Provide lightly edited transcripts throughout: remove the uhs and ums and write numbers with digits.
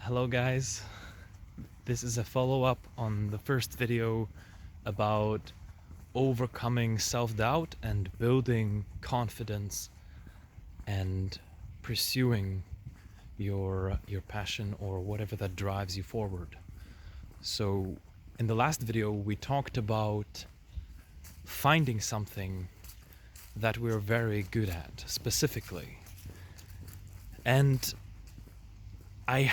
Hello guys, this is a follow-up on the first video about overcoming self-doubt and building confidence and pursuing your passion or whatever that drives you forward. So in the last video we talked about finding something that we're very good at specifically, and I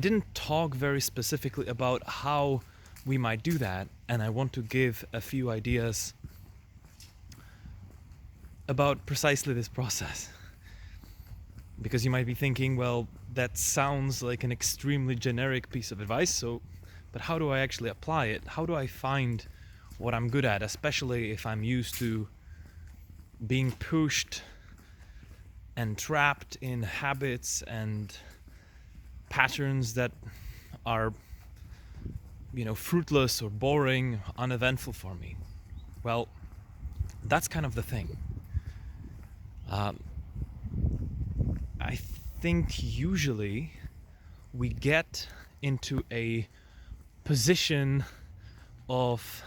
didn't talk very specifically about how we might do that, and I want to give a few ideas about precisely this process. Because you might be thinking, well, that sounds like an extremely generic piece of advice, but how do I actually apply it? How do I find what I'm good at, especially if I'm used to being pushed and trapped in habits and patterns that are, fruitless or boring, uneventful for me? Well, that's kind of the thing. I think usually we get into a position of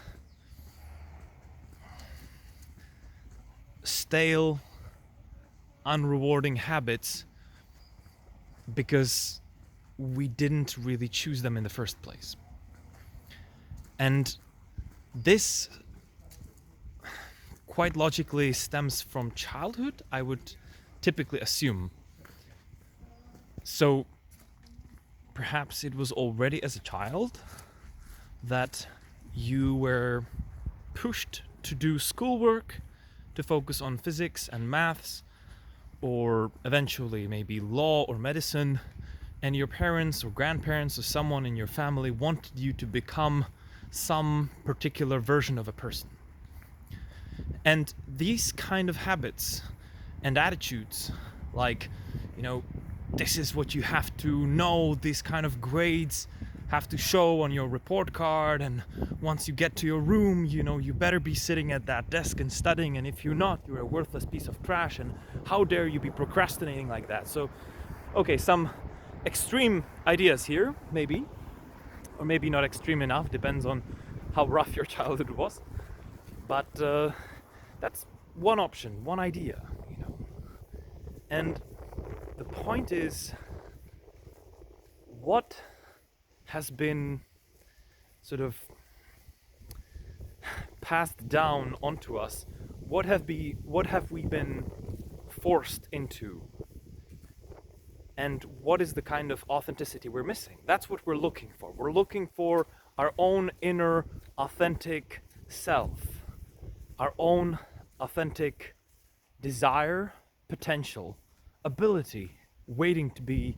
stale, unrewarding habits because we didn't really choose them in the first place. And this quite logically stems from childhood, I would typically assume. So perhaps it was already as a child that you were pushed to do schoolwork, to focus on physics and maths, or eventually maybe law or medicine, and your parents or grandparents or someone in your family wanted you to become some particular version of a person. And these kind of habits and attitudes, like, this is what you have to know, these kind of grades have to show on your report card, and once you get to your room, you better be sitting at that desk and studying, and if you're not, you're a worthless piece of trash, and how dare you be procrastinating like that. So, okay, some extreme ideas here, maybe, or maybe not extreme enough, depends on how rough your childhood was, but that's one option, one idea, and the point is, what has been sort of passed down onto us? What have we been forced into? And what is the kind of authenticity we're missing? That's what we're looking for. We're looking for our own inner authentic self, our own authentic desire, potential, ability, waiting to be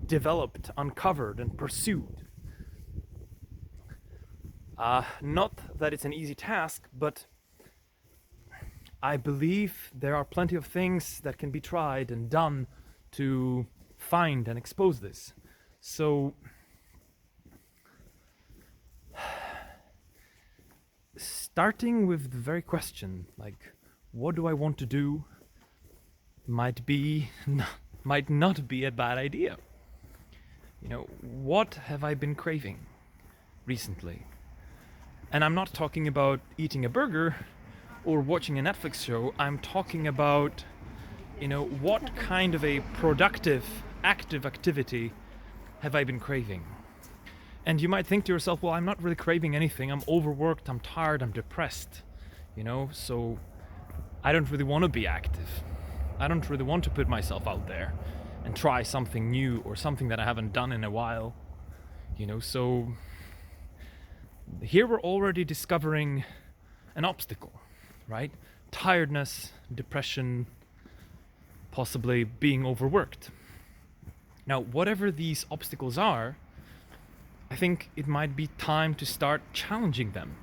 developed, uncovered, and pursued. Not that it's an easy task, but I believe there are plenty of things that can be tried and done to find and expose this. So starting with the very question, like, what do I want to do, might not be a bad idea. What have I been craving recently? And I'm not talking about eating a burger or watching a Netflix show. I'm talking about, what kind of a productive, active activity have I been craving? And you might think to yourself, well, I'm not really craving anything. I'm overworked, I'm tired, I'm depressed, so I don't really want to be active. I don't really want to put myself out there and try something new or something that I haven't done in a while, so here we're already discovering an obstacle, right? Tiredness, depression, possibly being overworked. Now, whatever these obstacles are, I think it might be time to start challenging them.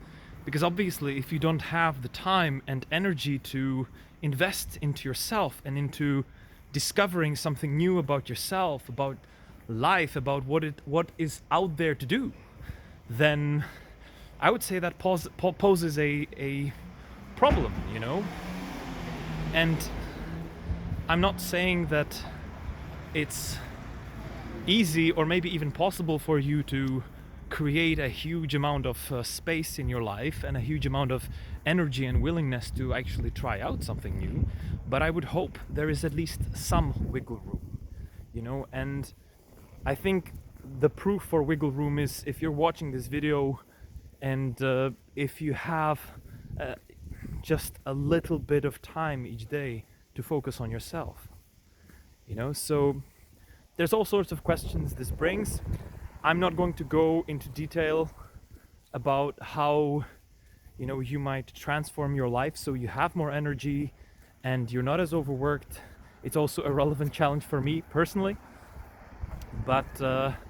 Because obviously, if you don't have the time and energy to invest into yourself and into discovering something new about yourself, about life, about what is out there to do, then I would say that poses a problem, And I'm not saying that it's easy or maybe even possible for you to create a huge amount of space in your life and a huge amount of energy and willingness to actually try out something new. But I would hope there is at least some wiggle room, and I think the proof for wiggle room is if you're watching this video and if you have just a little bit of time each day to focus on yourself. So there's all sorts of questions this brings. I'm not going to go into detail about how you might transform your life so you have more energy and you're not as overworked. It's also a relevant challenge for me personally. But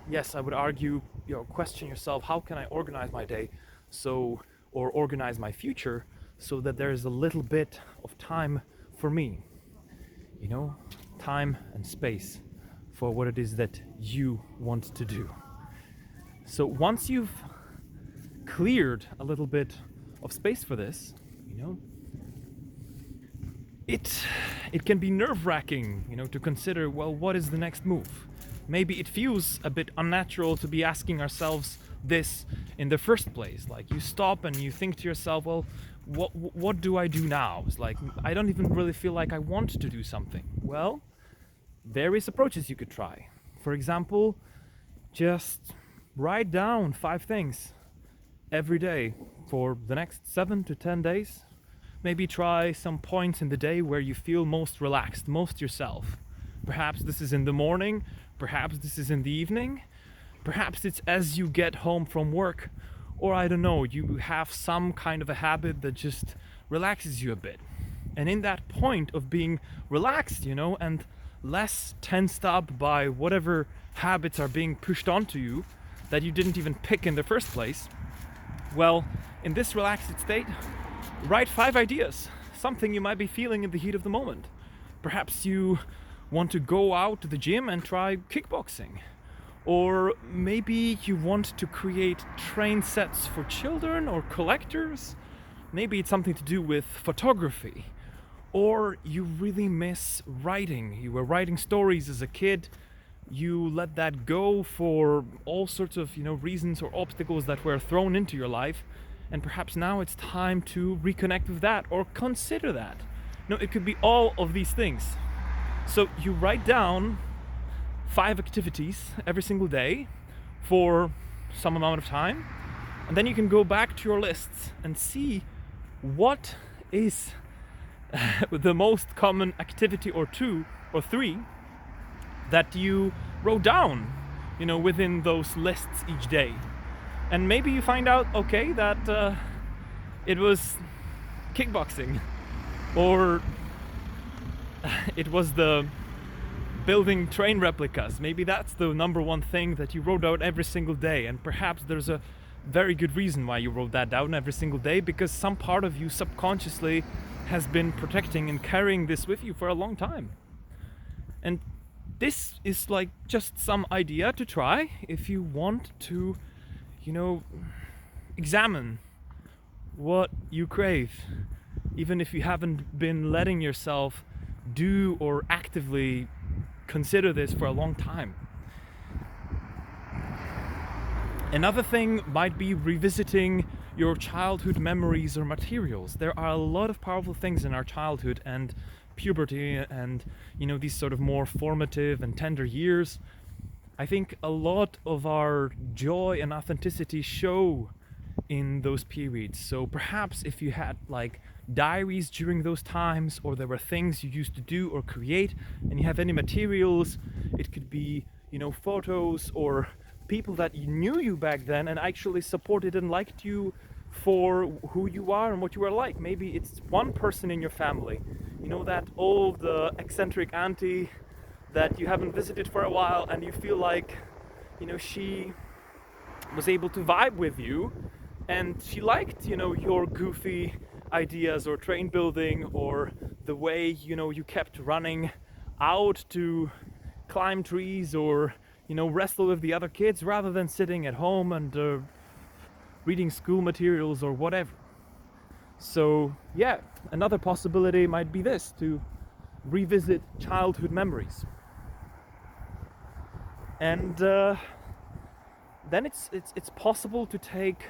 yes, I would argue, question yourself, how can I organize my day or organize my future so that there is a little bit of time for me, time and space for what it is that you want to do. So once you've cleared a little bit of space for this, it can be nerve-wracking, to consider, well, what is the next move? Maybe it feels a bit unnatural to be asking ourselves this in the first place. Like, you stop and you think to yourself, well, what do I do now? It's like, I don't even really feel like I want to do something. Well, various approaches you could try. For example, just write down 5 things every day for the next 7 to 10 days. Maybe try some points in the day where you feel most relaxed, most yourself. Perhaps this is in the morning, perhaps this is in the evening, perhaps it's as you get home from work, or I don't know, you have some kind of a habit that just relaxes you a bit. And in that point of being relaxed, and less tensed up by whatever habits are being pushed onto you that you didn't even pick in the first place, well, in this relaxed state, write 5 ideas, something you might be feeling in the heat of the moment. Perhaps you want to go out to the gym and try kickboxing. Or maybe you want to create train sets for children or collectors. Maybe it's something to do with photography. Or you really miss writing. You were writing stories as a kid. You let that go for all sorts of, reasons or obstacles that were thrown into your life. And perhaps now it's time to reconnect with that or consider that. No, it could be all of these things. So you write down 5 activities every single day for some amount of time, and then you can go back to your lists and see what is the most common activity or 2 or 3 that you wrote down, within those lists each day. And maybe you find out, okay, that it was kickboxing, or it was the building train replicas. Maybe that's the number one thing that you wrote out every single day, and perhaps there's a very good reason why you wrote that down every single day, because some part of you subconsciously has been protecting and carrying this with you for a long time. And this is like just some idea to try if you want to, examine what you crave, even if you haven't been letting yourself do or actively consider this for a long time. Another thing might be revisiting your childhood memories or materials. There are a lot of powerful things in our childhood and puberty and, these sort of more formative and tender years. I think a lot of our joy and authenticity show in those periods. So perhaps if you had like diaries during those times, or there were things you used to do or create, and you have any materials, it could be, photos or people that knew you back then and actually supported and liked you for who you are and what you are like. Maybe it's one person in your family, that old eccentric auntie that you haven't visited for a while, and you feel like, she was able to vibe with you and she liked, your goofy ideas or train building, or the way, you kept running out to climb trees or, wrestle with the other kids rather than sitting at home and reading school materials or whatever. So yeah, another possibility might be this, to revisit childhood memories. And then it's possible to take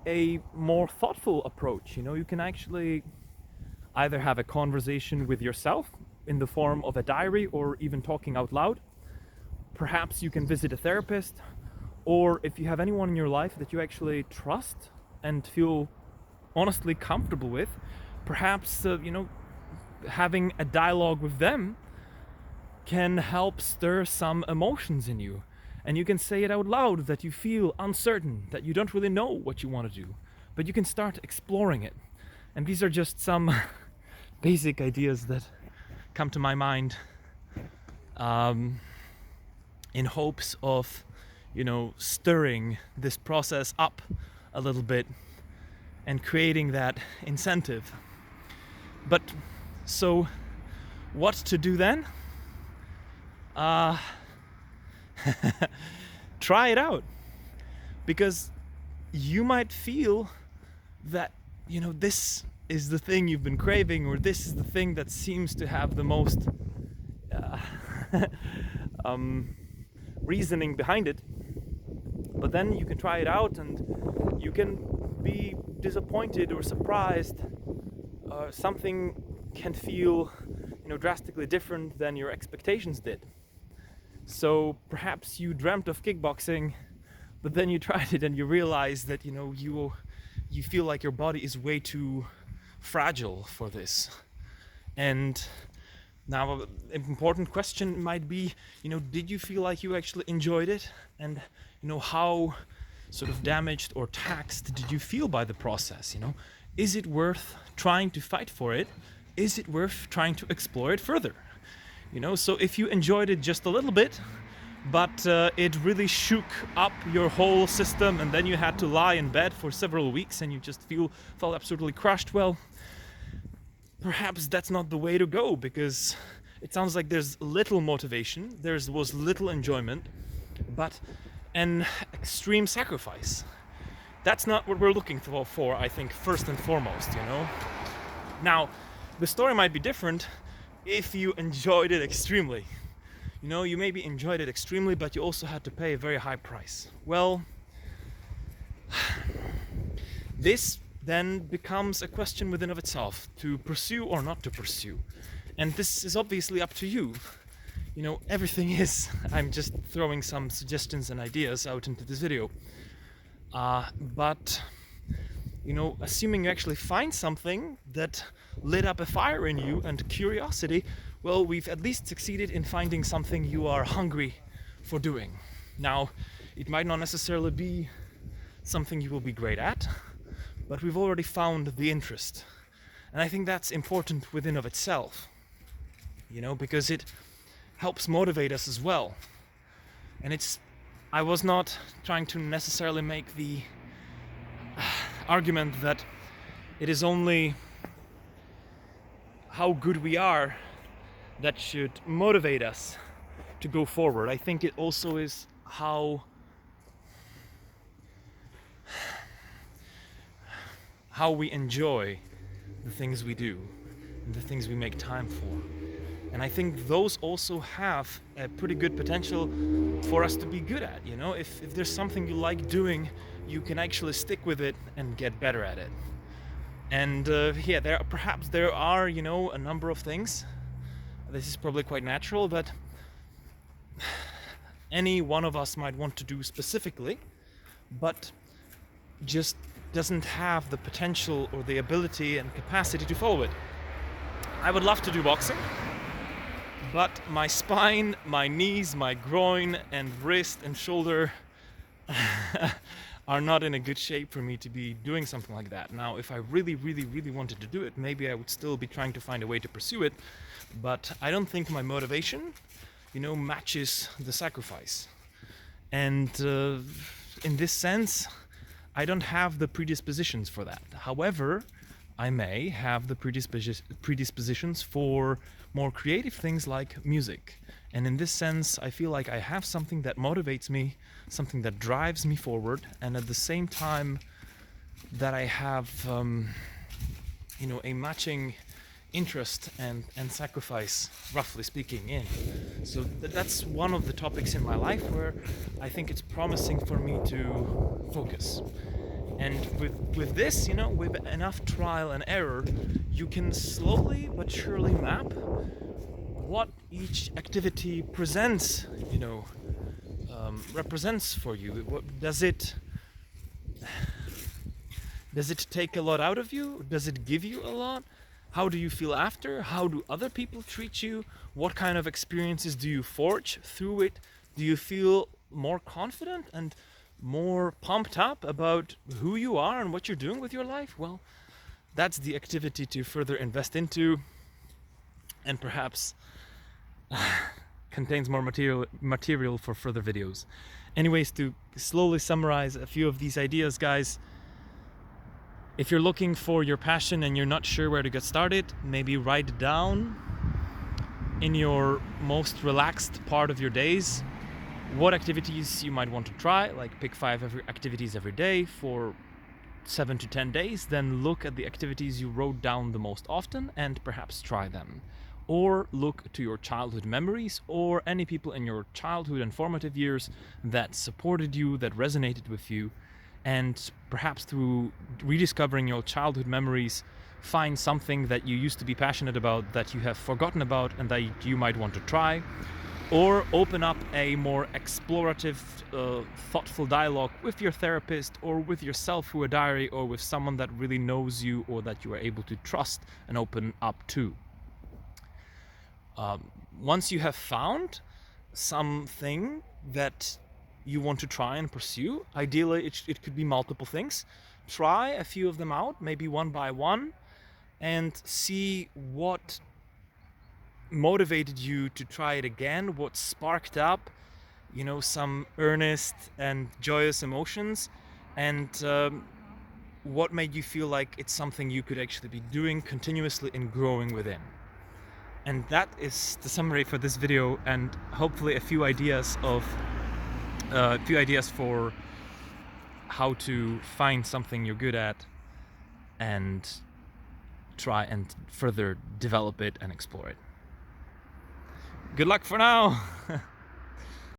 a more thoughtful approach. You know, you can actually either have a conversation with yourself in the form of a diary or even talking out loud. Perhaps you can visit a therapist, or if you have anyone in your life that you actually trust and feel honestly comfortable with, perhaps having a dialogue with them can help stir some emotions in you. And you can say it out loud that you feel uncertain, that you don't really know what you want to do, but you can start exploring it. And these are just some basic ideas that come to my mind in hopes of, stirring this process up a little bit and creating that incentive. But so what to do then? Try it out, because you might feel that this is the thing you've been craving, or this is the thing that seems to have the most reasoning behind it. But then you can try it out and you can be disappointed or surprised. Something can feel drastically different than your expectations did. So perhaps you dreamt of kickboxing, but then you tried it and you realize that you feel like your body is way too fragile for this. And now an important question might be, did you feel like you actually enjoyed it? And how sort of damaged or taxed did you feel by the process? Is it worth trying to fight for it? Is it worth trying to explore it further? So if you enjoyed it just a little bit, but it really shook up your whole system, and then you had to lie in bed for several weeks and you just felt absolutely crushed, well, perhaps that's not the way to go, because it sounds like there's little motivation, there was little enjoyment, but an extreme sacrifice. That's not what we're looking for, I think, first and foremost, Now, the story might be different if you enjoyed it extremely. You maybe enjoyed it extremely, but you also had to pay a very high price. Well, this then becomes a question within of itself, to pursue or not to pursue. And this is obviously up to you. Everything is. I'm just throwing some suggestions and ideas out into this video. But assuming you actually find something that lit up a fire in you and curiosity, well, we've at least succeeded in finding something you are hungry for doing. Now, it might not necessarily be something you will be great at, but we've already found the interest. And I think that's important within of itself, because it helps motivate us as well. And I was not trying to necessarily make the argument that it is only how good we are that should motivate us to go forward. I think it also is how we enjoy the things we do and the things we make time for. And I think those also have a pretty good potential for us to be good at. If there's something you like doing, you can actually stick with it and get better at it. And there are a number of things. This is probably quite natural that any one of us might want to do specifically, but just doesn't have the potential or the ability and capacity to follow it. I would love to do boxing, but my spine, my knees, my groin and wrist and shoulder are not in a good shape for me to be doing something like that. Now, if I really, really, really wanted to do it, maybe I would still be trying to find a way to pursue it, but I don't think my motivation, matches the sacrifice. And in this sense, I don't have the predispositions for that. However, I may have the predispositions for more creative things like music. And in this sense, I feel like I have something that motivates me, something that drives me forward, and at the same time that I have, a matching interest and sacrifice, roughly speaking, in. So that's one of the topics in my life where I think it's promising for me to focus. And with this, with enough trial and error, you can slowly but surely map what each activity presents, represents for you. What does it take a lot out of you? Does it give you a lot? How do you feel after? How do other people treat you? What kind of experiences do you forge through it? Do you feel more confident and more pumped up about who you are and what you're doing with your life? Well, that's the activity to further invest into, and perhaps contains more material for further videos. Anyways, to slowly summarize a few of these ideas, guys, if you're looking for your passion and you're not sure where to get started, maybe write down in your most relaxed part of your days what activities you might want to try, like pick 5 activities every day for 7 to 10 days, then look at the activities you wrote down the most often and perhaps try them. Or look to your childhood memories or any people in your childhood and formative years that supported you, that resonated with you, and perhaps through rediscovering your childhood memories, find something that you used to be passionate about that you have forgotten about and that you might want to try. Or open up a more explorative, thoughtful dialogue with your therapist or with yourself through a diary or with someone that really knows you or that you are able to trust and open up to. Once you have found something that you want to try and pursue, ideally it could be multiple things. Try a few of them out, maybe one by one, and see what motivated you to try it again, what sparked up, some earnest and joyous emotions, and what made you feel like it's something you could actually be doing continuously and growing within. And that is the summary for this video, and hopefully a few ideas for how to find something you're good at and try and further develop it and explore it. Good luck for now!